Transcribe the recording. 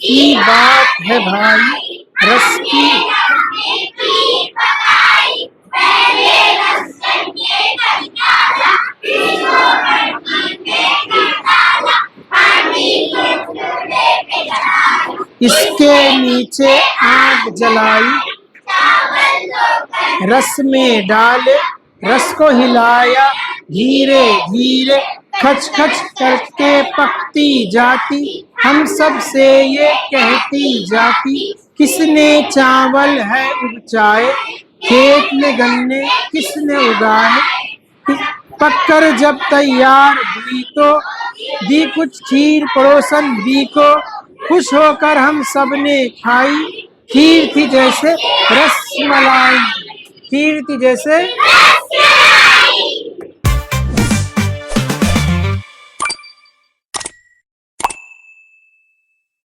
की बात है भाई, रस की इसके नीचे आग जलाई, रस में डाले, रस को हिलाया धीरे धीरे, खच खच करके पकती जाती, हम सब से ये कहती जाती, किसने चावल है उपजाए, खेत में गन्ने किसने उगाए। पककर जब तैयार हुई तो दी कुछ खीर पड़ोसन दी को, खुश होकर हम सब ने खाई, खीर थी जैसे रस मलाई, खीर थी जैसे